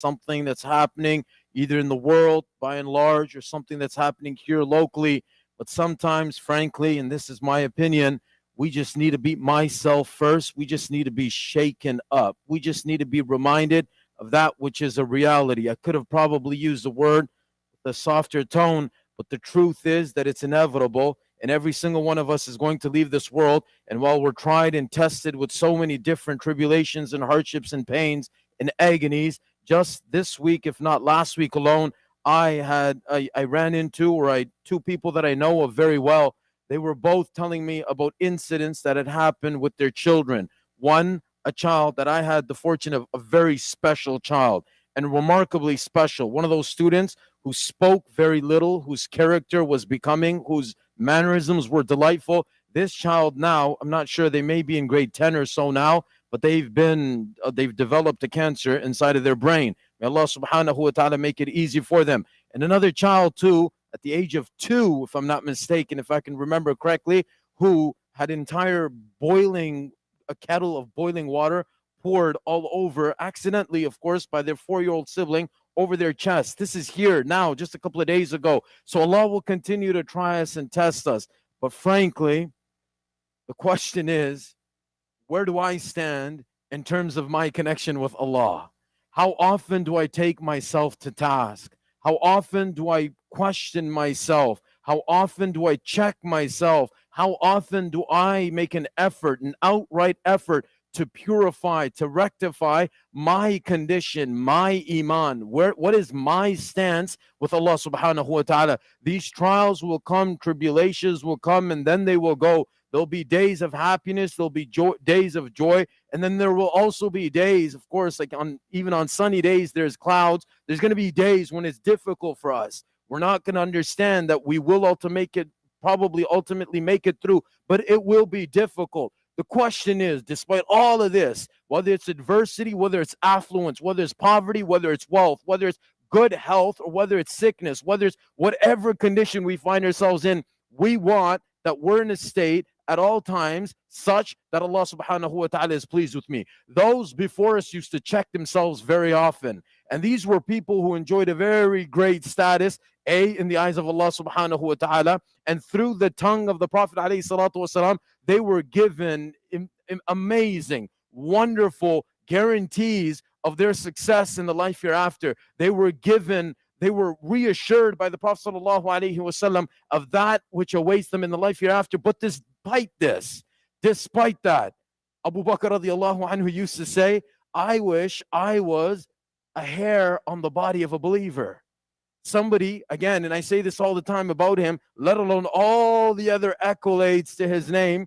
something that's happening either in the world by and large or something that's happening here locally. But sometimes, frankly, and this is my opinion, we just need to beat myself first. We just need to be shaken up. We just need to be reminded of that which is a reality. I could have probably used the word with a softer tone, but the truth is that it's inevitable. And every single one of us is going to leave this world. And while we're tried and tested with so many different tribulations and hardships and pains and agonies, just this week, if not last week alone, I ran into, two people that I know of very well. They were both telling me about incidents that had happened with their children. One, a child that I had the fortune of, a very special child and remarkably special. One of those students who spoke very little, whose character was becoming, whose mannerisms were delightful. This child now, I'm not sure, they may be in grade 10 or so now, but they've developed a cancer inside of their brain. May Allah subhanahu wa ta'ala make it easy for them. And another child too, at the age of 2, if I'm not mistaken, if I can remember correctly, who had entire a kettle of boiling water poured all over, accidentally, of course, by their 4-year-old sibling over their chest. This is here now, just a couple of days ago. So Allah will continue to try us and test us. But frankly, the question is, where do I stand in terms of my connection with Allah? How often do I take myself to task? How often do I question myself? How often do I check myself? How often do I make an effort, an outright effort to purify, to rectify my condition, my iman? What is my stance with Allah subhanahu wa ta'ala? These trials will come, tribulations will come, and then they will go. There'll be days of happiness, there'll be days of joy, and then there will also be days, of course, like even on sunny days, there's clouds. There's going to be days when it's difficult for us. We're not going to understand that we will ultimately make it through, but it will be difficult. The question is, despite all of this, whether it's adversity, whether it's affluence, whether it's poverty, whether it's wealth, whether it's good health, or whether it's sickness, whether it's whatever condition we find ourselves in, we want that we're in a state at all times such that Allah subhanahu wa ta'ala is pleased with me. Those before us used to check themselves very often. And these were people who enjoyed a very great status, in the eyes of Allah subhanahu wa ta'ala, and through the tongue of the Prophet alayhi salatu wasalam, they were given amazing, wonderful guarantees of their success in the life hereafter. They were reassured by the Prophet sallallahu alaihi wasallam of that which awaits them in the life hereafter. But despite that, Abu Bakr radiallahu anhu used to say, I wish I was a hair on the body of a believer. Somebody, again, and I say this all the time about him, let alone all the other accolades to his name,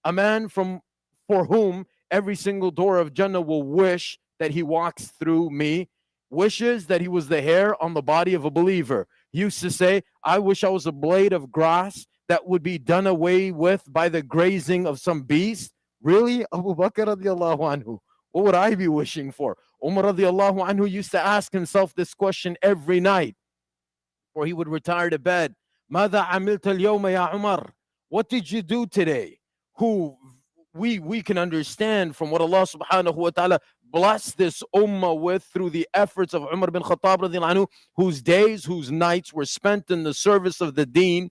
a man for whom every single door of Jannah will wish that he walks through me, wishes that he was the hair on the body of a believer. He used to say, I wish I was a blade of grass that would be done away with by the grazing of some beast. Really? Abu Bakr radiallahu anhu. What would I be wishing for? Umar radiallahu anhu used to ask himself this question every night before he would retire to bed. ماذا عملت اليوم يا عمر? What did you do today? We can understand from what Allah subhanahu wa ta'ala blessed this ummah with through the efforts of Umar bin Khattab radiallahu anhu, whose days, whose nights were spent in the service of the deen.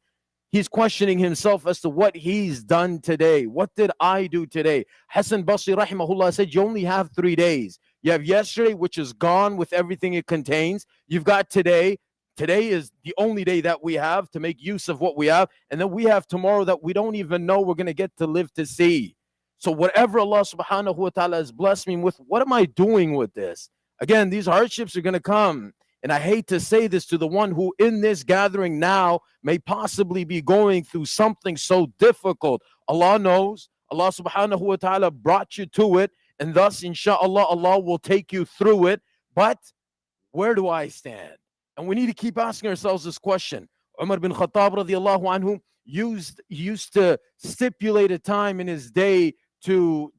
He's questioning himself as to what he's done today. What did I do today? Hassan Basri rahimahullah said, you only have 3 days. You have yesterday, which is gone with everything it contains. You've got today. Today is the only day that we have to make use of what we have. And then we have tomorrow that we don't even know we're going to get to live to see. So whatever Allah subhanahu wa ta'ala has blessed me with, what am I doing with this? Again, these hardships are going to come. And I hate to say this to the one who in this gathering now may possibly be going through something so difficult. Allah knows. Allah subhanahu wa ta'ala brought you to it. And thus, inshallah, Allah will take you through it. But where do I stand? And we need to keep asking ourselves this question. Umar bin Khattab radiallahu anhu used to stipulate a time in his day to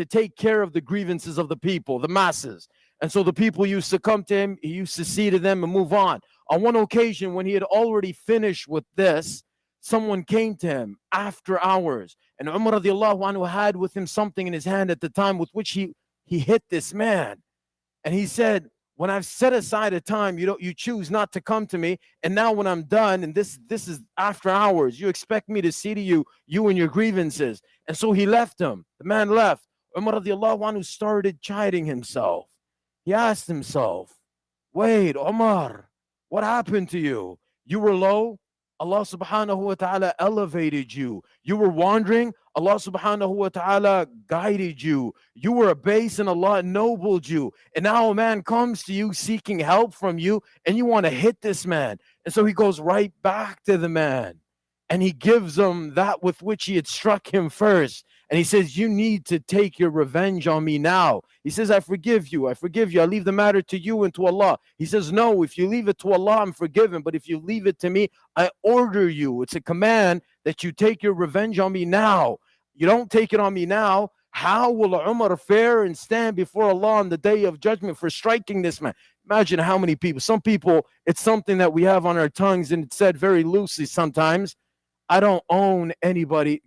take care of the grievances of the people, the masses. And so the people used to come to him, he used to see to them and move on. On one occasion, when he had already finished with this, someone came to him after hours. And Umar radiallahu anhu had with him something in his hand at the time with which he hit this man. And he said, When I've set aside a time, you choose not to come to me. And now when I'm done, and this is after hours, you expect me to see to you and your grievances. And so he left him. The man left. Umar radiallahu anhu started chiding himself. He asked himself, wait, Umar, what happened to you? You were low. Allah subhanahu wa ta'ala elevated you. You were wandering. Allah subhanahu wa ta'ala guided you. You were a base and Allah ennobled you. And now a man comes to you seeking help from you and you want to hit this man. And so he goes right back to the man and he gives him that with which he had struck him first. And he says, you need to take your revenge on me now. He says, I forgive you. I forgive you. I leave the matter to you and to Allah. He says, no, if you leave it to Allah, I'm forgiven. But if you leave it to me, I order you. It's a command that you take your revenge on me now. You don't take it on me now. How will Umar fare and stand before Allah on the day of judgment for striking this man? Imagine how many people. Some people, it's something that we have on our tongues and it's said very loosely sometimes. I don't own anybody,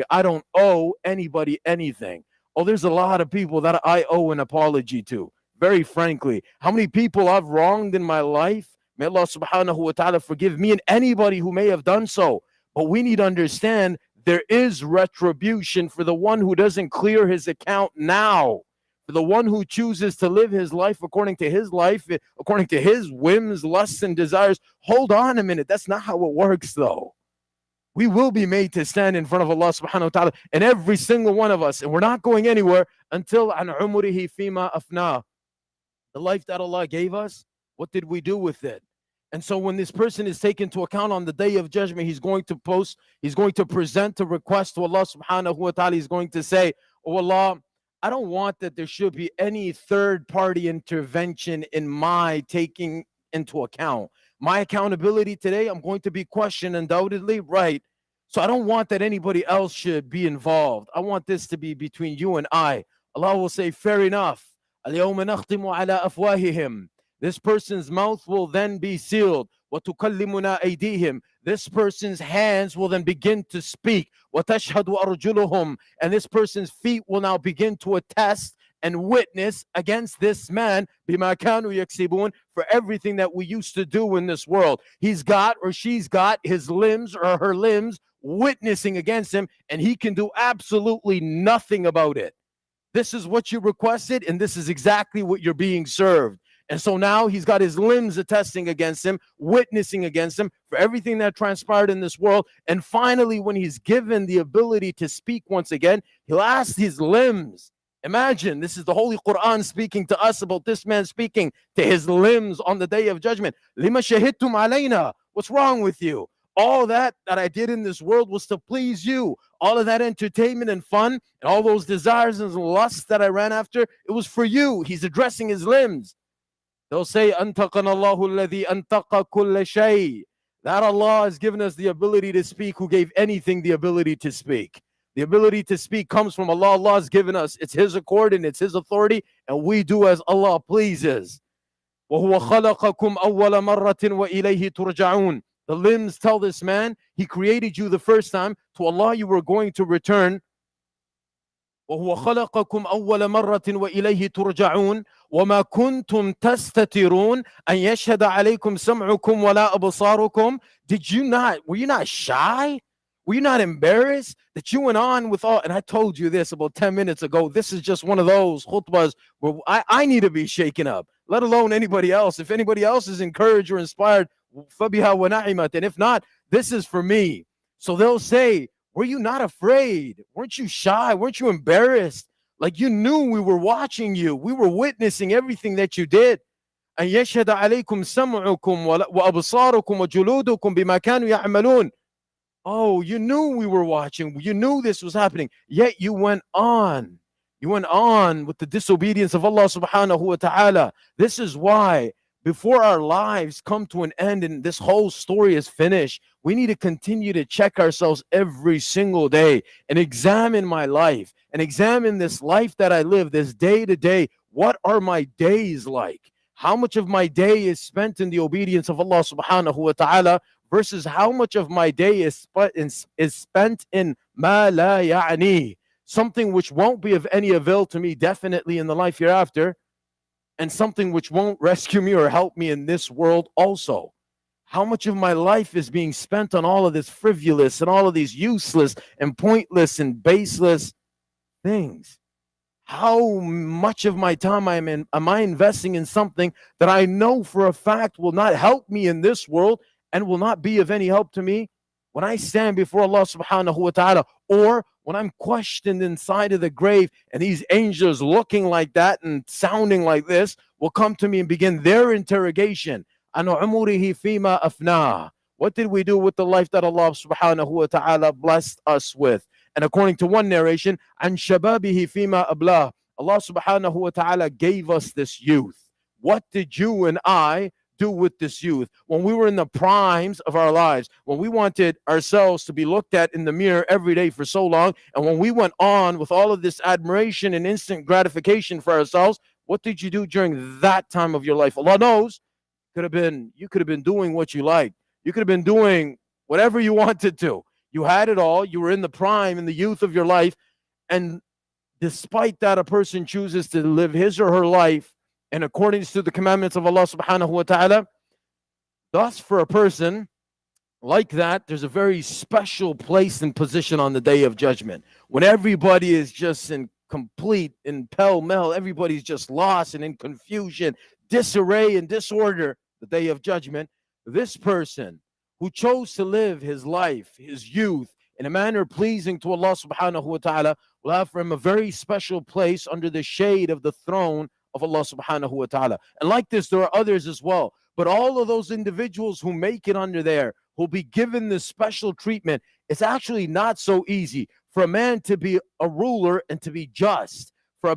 I don't owe anybody anything. Oh, there's a lot of people that I owe an apology to, very frankly. How many people I've wronged in my life? May Allah subhanahu wa ta'ala forgive me and anybody who may have done so. But we need to understand there is retribution for the one who doesn't clear his account now. For the one who chooses to live his life according to his whims, lusts, and desires. Hold on a minute. That's not how it works, though. We will be made to stand in front of Allah subhanahu wa ta'ala, and every single one of us, and we're not going anywhere until an umrihi fima afna. The life that Allah gave us, what did we do with it? And so when this person is taken to account on the day of judgment, he's going to present a request to Allah subhanahu wa ta'ala. He's going to say, oh Allah, I don't want that there should be any third party intervention in my taking into account. My accountability today, I'm going to be questioned undoubtedly, right? So I don't want that anybody else should be involved. I want this to be between you and I. Allah will say, fair enough. اليوم نختم على أفواههم. This person's mouth will then be sealed. وتكلمنا أيديهم. This person's hands will then begin to speak. وتشهد أرجلهم. And this person's feet will now begin to attest and witness against this man بما كانوا يكسبون, for everything that we used to do in this world. He's got or she's got his limbs or her limbs witnessing against him, and he can do absolutely nothing about it. This is what you requested, and this is exactly what you're being served. And so now he's got his limbs attesting against him, witnessing against him for everything that transpired in this world. And finally, when he's given the ability to speak once again, he'll ask his limbs. Imagine, this is the Holy Quran speaking to us about this man speaking to his limbs on the day of judgment. Lima shahidtum alayna. What's wrong with you? All that I did in this world was to please you. All of that entertainment and fun and all those desires and lusts that I ran after, it was for you. He's addressing his limbs. They'll say, Antaqana Allahu alladhi antaqa kulla shay. That Allah has given us the ability to speak, who gave anything the ability to speak. The ability to speak comes from Allah. Allah has given us. It's His accord and it's His authority, and we do as Allah pleases. وَهُوَ خَلَقَكُمْ أَوَّلَ مَرَّةٍ وَإِلَيْهِ تُرْجَعُونَ. The limbs tell this man, he created you the first time. To Allah you were going to return. وهو خلقكم أول مرة وإليه ترجعون وما كنتم تستترون أن يشهد عليكم سمعكم ولا أبصاركم. Were you not shy? Were you not embarrassed that you went on with all? And I told you this about 10 minutes ago. This is just one of those khutbahs where I need to be shaken up, let alone anybody else. If anybody else is encouraged or inspired, فَبِهَا وَنَعِمَةٍ. And if not, this is for me. So they'll say, were you not afraid? Weren't you shy? Weren't you embarrassed? Like you knew we were watching you. We were witnessing everything that you did. أن يشهد عليكم سمعكم وأبصاركم وجلودكم بما كانوا يعملون. Oh, you knew we were watching. You knew this was happening. Yet you went on. You went on with the disobedience of Allah subhanahu wa ta'ala. This is why before our lives come to an end and this whole story is finished, we need to continue to check ourselves every single day and examine my life and examine this life that I live, this day to day. What are my days like? How much of my day is spent in the obedience of Allah subhanahu wa ta'ala versus how much of my day is spent in ma la ya'ni, something which won't be of any avail to me definitely in the life hereafter. and something which won't rescue me or help me in this world also? How much of my life is being spent on all of this frivolous and all of these useless and pointless and baseless things? How much of my time am I investing in something that I know for a fact will not help me in this world and will not be of any help to me when I stand before Allah subhanahu wa ta'ala, or when I'm questioned inside of the grave and these angels looking like that and sounding like this will come to me and begin their interrogation. What did we do with the life that Allah subhanahu wa ta'ala blessed us with? And according to one narration, an shababihi fima ablah, Allah subhanahu wa ta'ala gave us this youth. What did you and I do with this youth when we were in the primes of our lives, when we wanted ourselves to be looked at in the mirror every day for so long, and when we went on with all of this admiration and instant gratification for ourselves? What did you do during that time of your life? Allah knows. You could have been doing what you liked. You could have been doing whatever you wanted to. You had it all. You were in the prime, in the youth of your life. And despite that, a person chooses to live his or her life in accordance to the commandments of Allah subhanahu wa ta'ala. Thus, for a person like that, there's a very special place and position on the day of judgment, when everybody is just in complete, in pell-mell, everybody's just lost and in confusion, disarray and disorder. The day of judgment, this person who chose to live his life, his youth, in a manner pleasing to Allah subhanahu wa ta'ala, will have for him a very special place under the shade of the throne of Allah subhanahu wa ta'ala. And like this, there are others as well. But all of those individuals who make it under there, who'll be given this special treatment, it's actually not so easy for a man to be a ruler and to be just, for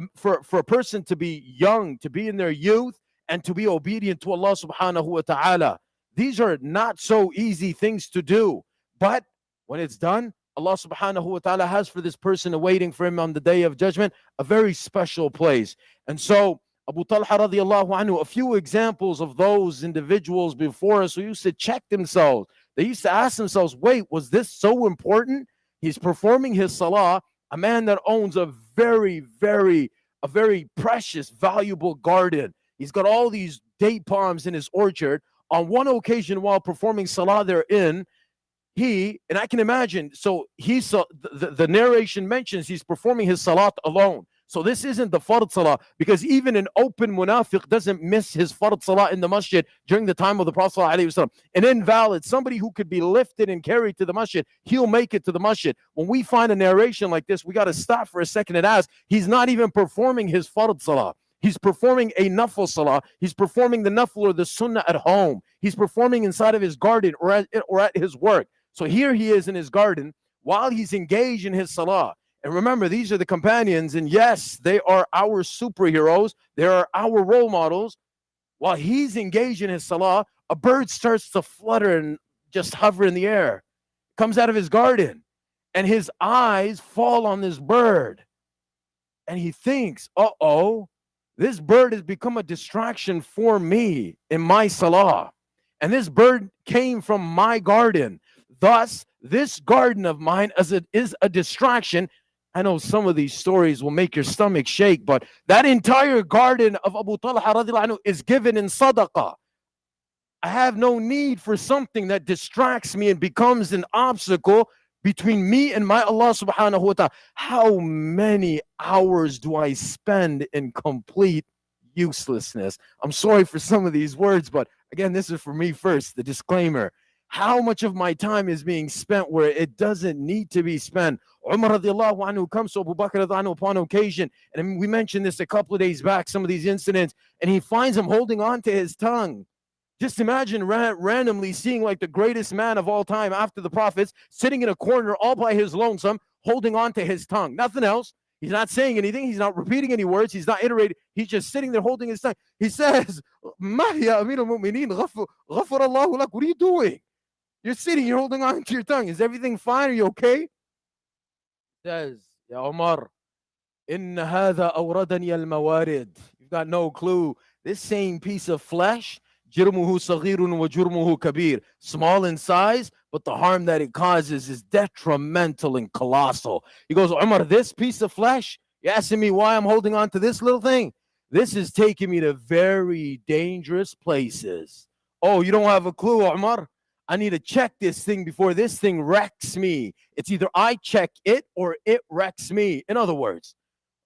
a person to be young, to be in their youth, and to be obedient to Allah subhanahu wa ta'ala. These are not so easy things to do. But when it's done, Allah subhanahu wa ta'ala has for this person awaiting for him on the day of judgment a very special place. And so Abu Talha radiallahu anhu, a few examples of those individuals before us who used to check themselves. They used to ask themselves, wait, was this so important? He's performing his salah, a man that owns a very precious, valuable garden. He's got all these date palms in his orchard. On one occasion, while performing salah therein, and I can imagine, so the narration mentions he's performing his salat alone. So this isn't the fard salah, because even an open munafiq doesn't miss his fard salah in the masjid during the time of the Prophet ﷺ. An invalid, somebody who could be lifted and carried to the masjid, he'll make it to the masjid. When we find a narration like this, we got to stop for a second and ask, he's not even performing his fard salah. He's performing a nafl salah. He's performing the nafl or the sunnah at home. He's performing inside of his garden or at his work. So here he is in his garden while he's engaged in his salah. And remember, these are the companions, and yes, they are our superheroes. They are our role models. While he's engaged in his salah, a bird starts to flutter and just hover in the air. Comes out of his garden, and his eyes fall on this bird. And he thinks, uh-oh, this bird has become a distraction for me in my salah. And this bird came from my garden. Thus, this garden of mine is a distraction. I know some of these stories will make your stomach shake, but that entire garden of Abu Talha radiallahu anhu is given in sadaqah. I have no need for something that distracts me and becomes an obstacle between me and my Allah subhanahu wa ta'ala. How many hours do I spend in complete uselessness? I'm sorry for some of these words, but again, this is for me first, the disclaimer. How much of my time is being spent where it doesn't need to be spent? Umar radiallahu anhu comes to Abu Bakr radiallahu anhu upon occasion, and we mentioned this a couple of days back, some of these incidents, and he finds him holding on to his tongue. Just imagine randomly seeing like the greatest man of all time after the prophets sitting in a corner all by his lonesome, holding on to his tongue. Nothing else. He's not saying anything. He's not repeating any words. He's not iterating. He's just sitting there holding his tongue. He says, "Mahya Amir al-Mu'mineen, ghafar Allahu lak." What are you doing? You're sitting, you're holding on to your tongue. Is everything fine? Are you okay? He says, Ya Umar, inna hadha awradani al-mawarid. You've got no clue. This same piece of flesh, jirmuhu saghirun wa jurmuhu kabir. Small in size, but the harm that it causes is detrimental and colossal. He goes, Umar, this piece of flesh, you're asking me why I'm holding on to this little thing? This is taking me to very dangerous places. Oh, you don't have a clue, Umar? I need to check this thing before this thing wrecks me. It's either I check it or it wrecks me. In other words,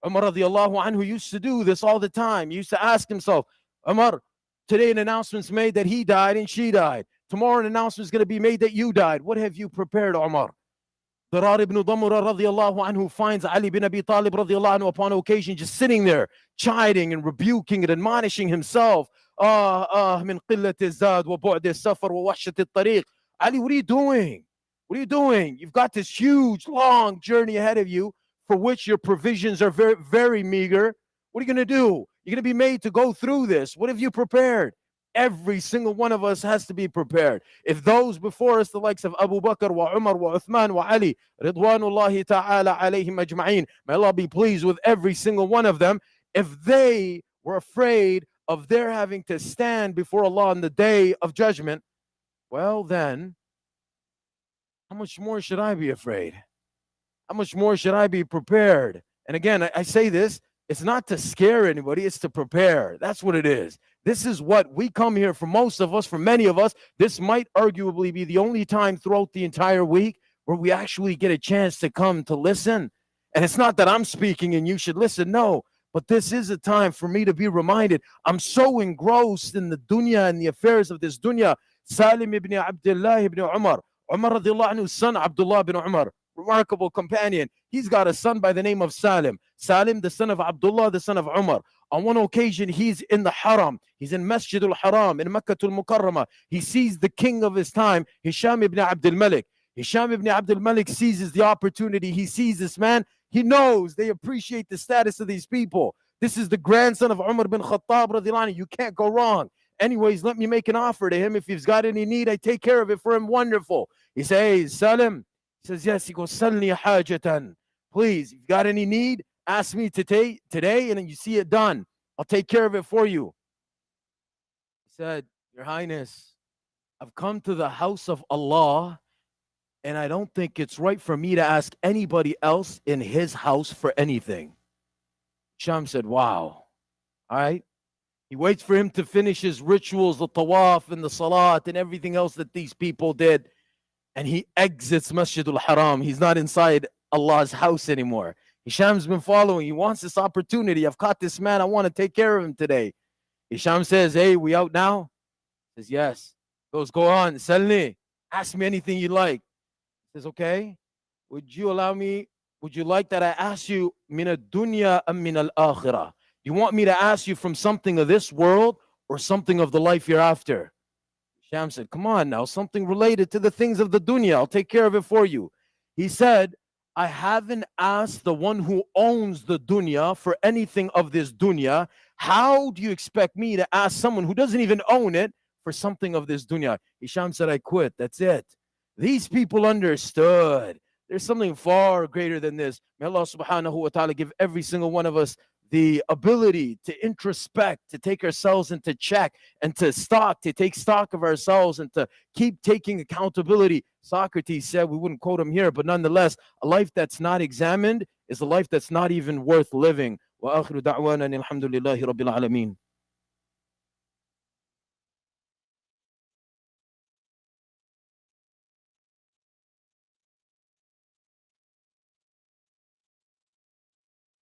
Umar radiallahu anhu used to do this all the time. He used to ask himself, Umar, today an announcement's made that he died and she died. Tomorrow an announcement's going to be made that you died. What have you prepared, Umar? Dirar ibn Damura radiallahu anhu finds Ali bin Abi Talib radiallahu anhu upon occasion just sitting there, chiding and rebuking and admonishing himself. من قلة الزاد وبعد السفر ووحشة الطريق. Ali, what are you doing? What are you doing? You've got this huge, long journey ahead of you for which your provisions are very, very meager. What are you going to do? You're going to be made to go through this. What have you prepared? Every single one of us has to be prepared. If those before us, the likes of Abu Bakr, wa Umar, wa Uthman, wa Ali, Ridwanullahi ta'ala alayhim ajma'een, may Allah be pleased with every single one of them, if they were afraid of their having to stand before Allah on the day of judgment, well then, how much more should I be afraid? How much more should I be prepared? And again, I say this, it's not to scare anybody, it's to prepare. That's what it is. This is what we come here for most of us, for many of us. This might arguably be the only time throughout the entire week where we actually get a chance to come to listen. And it's not that I'm speaking and you should listen, no. But this is a time for me to be reminded. I'm so engrossed in the dunya and the affairs of this dunya. Salim ibn Abdullah ibn Umar. Umar radiallahu anhu's son, Abdullah ibn Umar. Remarkable companion. He's got a son by the name of Salim. Salim, the son of Abdullah, the son of Umar. On one occasion, he's in the Haram. He's in Masjid al-Haram, in Makkah al-Mukarramah. He sees the king of his time, Hisham ibn Abdul Malik. Hisham ibn Abdul Malik seizes the opportunity. He sees this man. He knows they appreciate the status of these people. This is the grandson of Umar bin Khattab radiallahu anhu. You can't go wrong. Anyways, let me make an offer to him. If he's got any need, I take care of it for him. Wonderful. He says, hey, Salim. He says, yes. He goes, Salni hajatan. Please, if you've got any need, ask me today, and then you see it done. I'll take care of it for you. He said, Your Highness, I've come to the house of Allah, and I don't think it's right for me to ask anybody else in his house for anything. Sham said, wow. All right. He waits for him to finish his rituals, the tawaf and the salat and everything else that these people did. And he exits Masjid al-Haram. He's not inside Allah's house anymore. Hisham's been following. He wants this opportunity. I've caught this man. I want to take care of him today. Hisham says, hey, we out now? He says, yes. He goes, go on. Salni. Ask me anything you like. He says, okay. Would you like that I ask you min ad-dunya am min al-akhirah? You want me to ask you from something of this world or something of the life hereafter? Hisham said, come on now, something related to the things of the dunya. I'll take care of it for you. He said, I haven't asked the one who owns the dunya for anything of this dunya. How do you expect me to ask someone who doesn't even own it for something of this dunya? Hisham said, I quit. That's it. These people understood. There's something far greater than this. May Allah subhanahu wa ta'ala give every single one of us the ability to introspect, to take ourselves into check, and to take stock of ourselves, and to keep taking accountability. Socrates said, we wouldn't quote him here, but nonetheless, a life that's not examined is a life that's not even worth living. Wa akhiru da'wana alhamdulillahi rabbil alameen.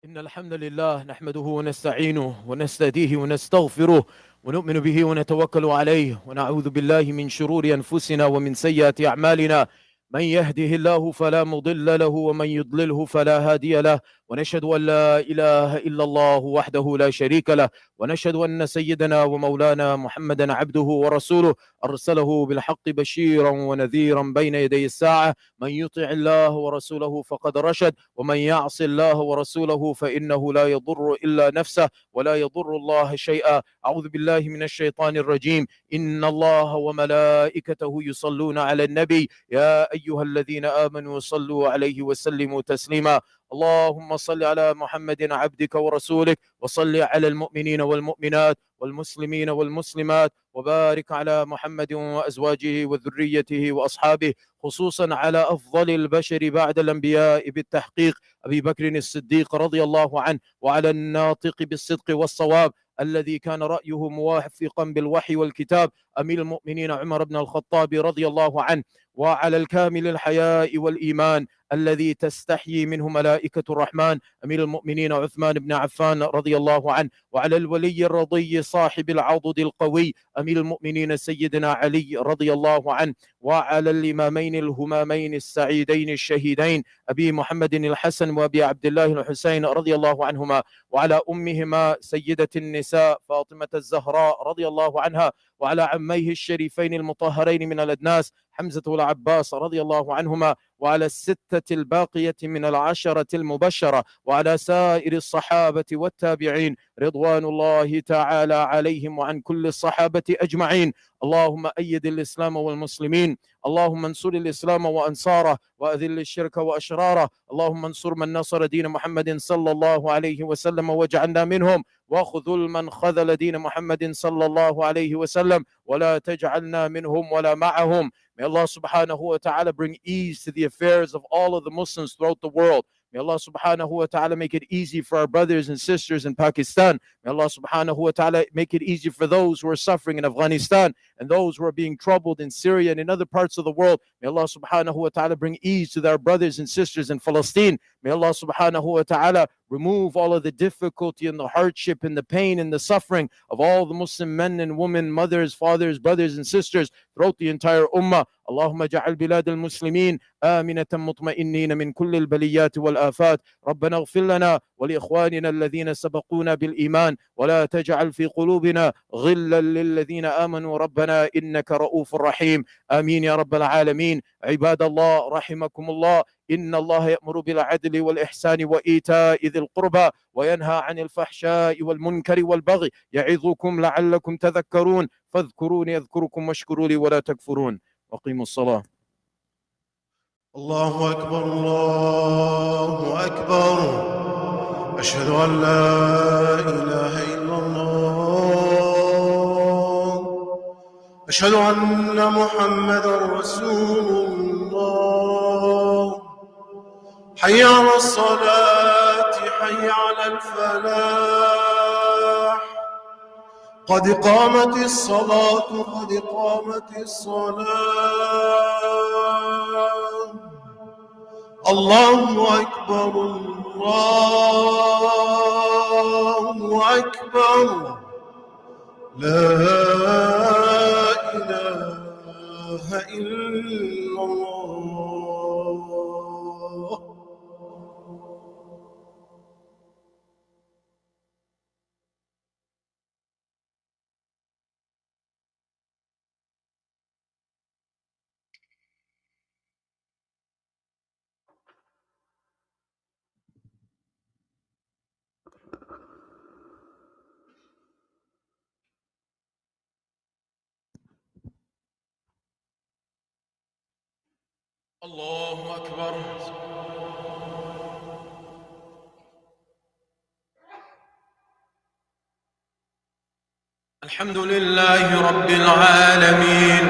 إن الحمد لله نحمده ونستعينه ونستهديه ونستغفره ونؤمن به ونتوكل عليه ونعوذ بالله من شرور أنفسنا ومن سيئات أعمالنا من يهده الله فلا مضل له ومن يضلله فلا هادي له ونشهد أن لا إله إلا الله وحده لا شريك له ونشهد أن سيدنا ومولانا محمدا عبده ورسوله أرسله بالحق بشيرا ونذيرا بين يدي الساعة من يطع الله ورسوله فقد رشد ومن يعص الله ورسوله فإنه لا يضر إلا نفسه ولا يضر الله شيئا. أعوذ بالله من الشيطان الرجيم. إن الله وملائكته يصلون على النبي يا أيها الذين آمنوا صلوا عليه وسلموا تسليما. اللهم صل على محمد عبدك ورسولك وصل على المؤمنين والمؤمنات والمسلمين والمسلمات وبارك على محمد وأزواجه وذريته وأصحابه، خصوصا على أفضل البشر بعد الأنبياء بالتحقيق أبي بكر الصديق رضي الله عنه، وعلى الناطق بالصدق والصواب الذي كان رأيه موافقا بالوحي والكتاب أمير المؤمنين عمر بن الخطاب رضي الله عنه، وعلى الكامل الحياء والإيمان الذي تستحيي منه ملائكة الرحمن أمير المؤمنين عثمان بن عفان رضي الله عنه، وعلى الولي الرضي صاحب العضد القوي أمير المؤمنين سيدنا علي رضي الله عنه، وعلى الإمامين الهمامين السعيدين الشهيدين أبي محمد الحسن وأبي عبد الله الحسين رضي الله عنهما، وعلى أمهما سيدة النساء فاطمة الزهراء رضي الله عنها، وعلى عميه الشريفين المطهرين من الأدناس حمزة والعباس رضي الله عنهما، وعلى الستة الباقية من العشرة المبشرة، وعلى سائر الصحابة والتابعين رضوان الله تعالى عليهم وعن كل الصحابة أجمعين. اللهم أيد الإسلام والمسلمين، اللهم انصر الإسلام وأنصاره، وأذل الشرك وأشراره، اللهم انصر من نصر دين محمد صلى الله عليه وسلم واجعلنا منهم، وخذل من خذل دين محمد صلى الله عليه وسلم ولا تجعلنا منهم ولا معهم. May Allah subhanahu wa ta'ala bring ease to the affairs of all of the Muslims throughout the world. May Allah subhanahu wa ta'ala make it easy for our brothers and sisters in Pakistan. May Allah subhanahu wa ta'ala make it easy for those who are suffering in Afghanistan and those who are being troubled in Syria and in other parts of the world. May Allah subhanahu wa ta'ala bring ease to our brothers and sisters in Palestine. May Allah subhanahu wa ta'ala remove all of the difficulty and the hardship and the pain and the suffering of all the Muslim men and women, mothers, fathers, brothers and sisters throughout the entire ummah. اللهم اجعل بلاد المسلمين آمنة مطمئنين من كل البليات والآفات. ربنا اغفر لنا ولإخواننا الذين سبقونا بالإيمان ولا تجعل في قلوبنا غلا للذين آمنوا ربنا إنك رؤوف رحيم. آمين يا رب العالمين. عباد الله رحمكم الله، إن الله يأمر بالعدل والإحسان وإيتاء ذي القربى وينهى عن الفحشاء والمنكر والبغي يعظكم لعلكم تذكرون، فاذكروني أذكركم واشكروا لي ولا تكفرون. وقيموا الصلاة. الله أكبر الله أكبر، أشهد أن لا إله إلا الله، أشهد أن محمدا رسول الله. حي على الصلاة حي على الفلاح، قد قامت الصلاة قد قامت الصلاة. الله أكبر الله أكبر، لا إله إلا الله. الله أكبر. الحمد لله رب العالمين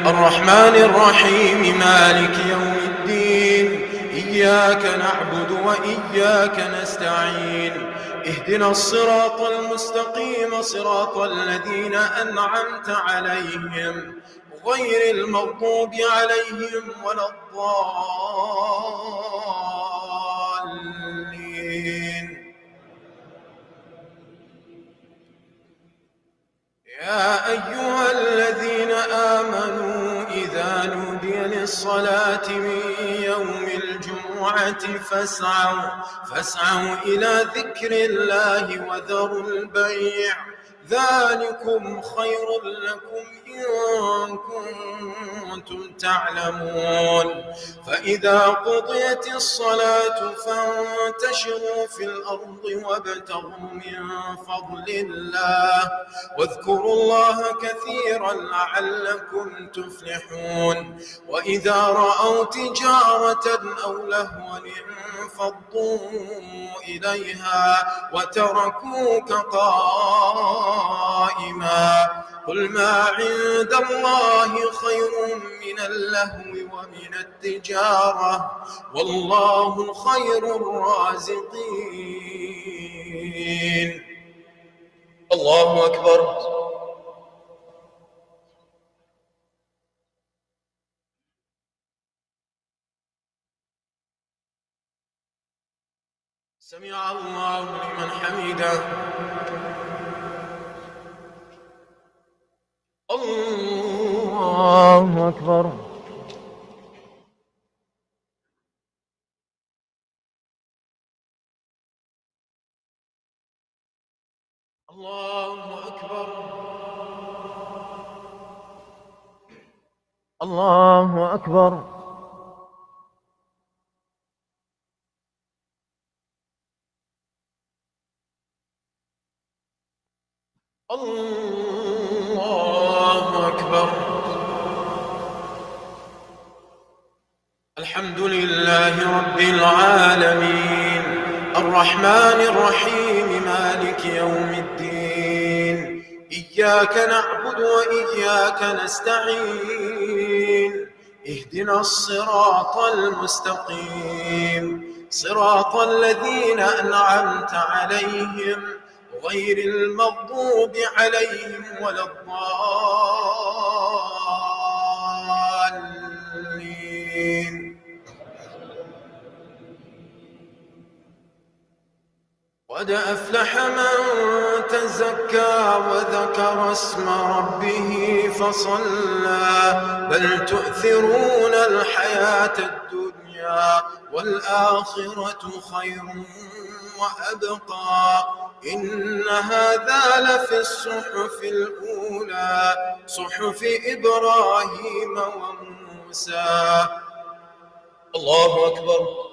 الرحمن الرحيم مالك يوم الدين، إياك نعبد وإياك نستعين، اهدنا الصراط المستقيم صراط الذين أنعمت عليهم غير المغضوب عليهم ولا الضالين. يا أيها الذين آمنوا إذا نودي للصلاة من يوم الجمعة فاسعوا إلى ذكر الله وذروا البيع، ذلكم خير لكم إن كنتم تعلمون. فإذا قضيت الصلاة فانتشروا في الأرض وابتغوا من فضل الله واذكروا الله كثيرا لعلكم تفلحون. وإذا رأوا تجارة أو لهوا انفضوا إليها وتركوك قائما قائما قل ما عند الله خير من اللهو ومن التجارة والله خير الرازقين. الله أكبر. سمع الله لمن حمده. الله أكبر. الله أكبر. الله أكبر. الله أكبر. الحمد لله رب العالمين الرحمن الرحيم مالك يوم الدين إياك نعبد وإياك نستعين اهدنا الصراط المستقيم صراط الذين أنعمت عليهم غير المغضوب عليهم ولا الضالين. قد أفلح من تزكى وذكر اسم ربه فصلى بل تؤثرون الحياة الدنيا والآخرة خير وأبقى إن هذا لفي الصحف الأولى صحف إبراهيم وموسى. الله أكبر.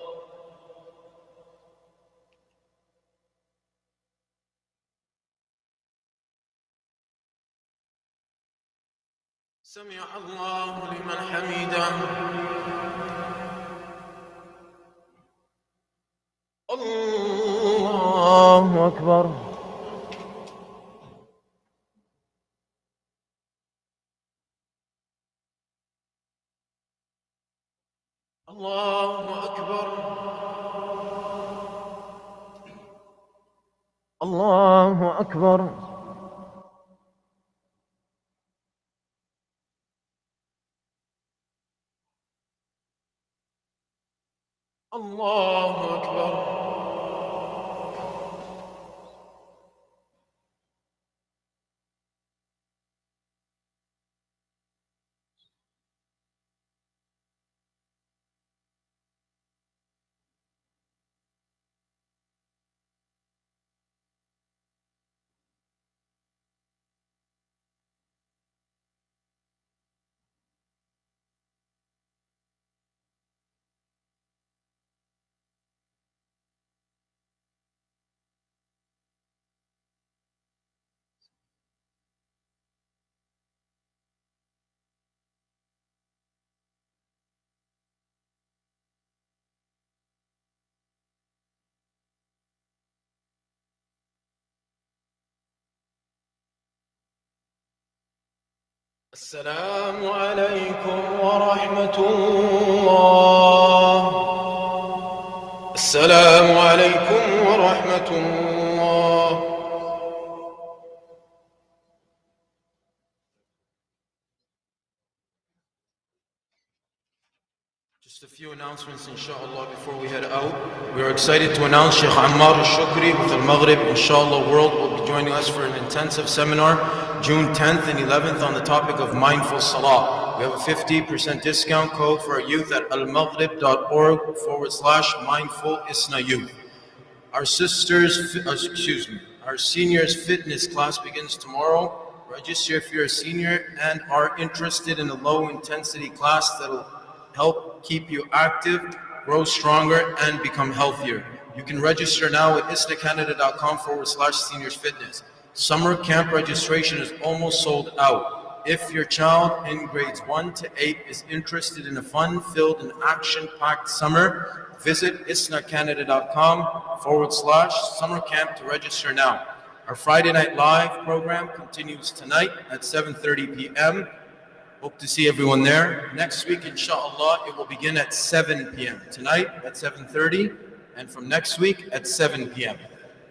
سمع الله لمن حمده. الله أكبر. الله أكبر. الله أكبر. الله أكبر. السلام عليكم ورحمة الله. السلام عليكم ورحمة الله. Just a few announcements inshallah before we head out. We are excited to announce Shaykh Ammar al-Shukri with Al-Maghrib inshallah World will be joining us for an intensive seminar June 10th and 11th on the topic of mindful salah. We have a 50% discount code for our youth at almaghrib.org/mindfulisnayouth. Our seniors fitness class begins tomorrow. Register if you're a senior and are interested in a low intensity class that'll help keep you active, grow stronger, and become healthier. You can register now at isnacanada.com/seniorsfitness. Summer camp registration is almost sold out. If your child in grades 1 to 8 is interested in a fun-filled and action-packed summer, visit isnacanada.com/summer camp to register now. Our Friday Night Live program continues tonight at 7:30 p.m. Hope to see everyone there. Next week, inshallah, it will begin at 7 p.m. Tonight at 7:30, and from next week at 7 p.m.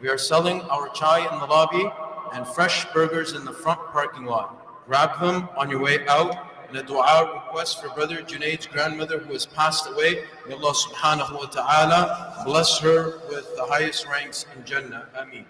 We are selling our chai in the lobby and fresh burgers in the front parking lot. Grab them on your way out. And a dua request for Brother Junaid's grandmother who has passed away. May Allah subhanahu wa ta'ala bless her with the highest ranks in Jannah. Ameen.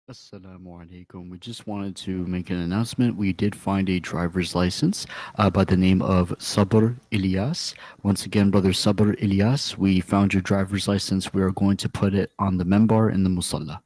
Assalamu alaikum. We just wanted to make an announcement. We did find a driver's license by the name of Sabr Ilyas. Once again, brother Sabr Ilyas, we found your driver's license. We are going to put it on the membar in the musalla.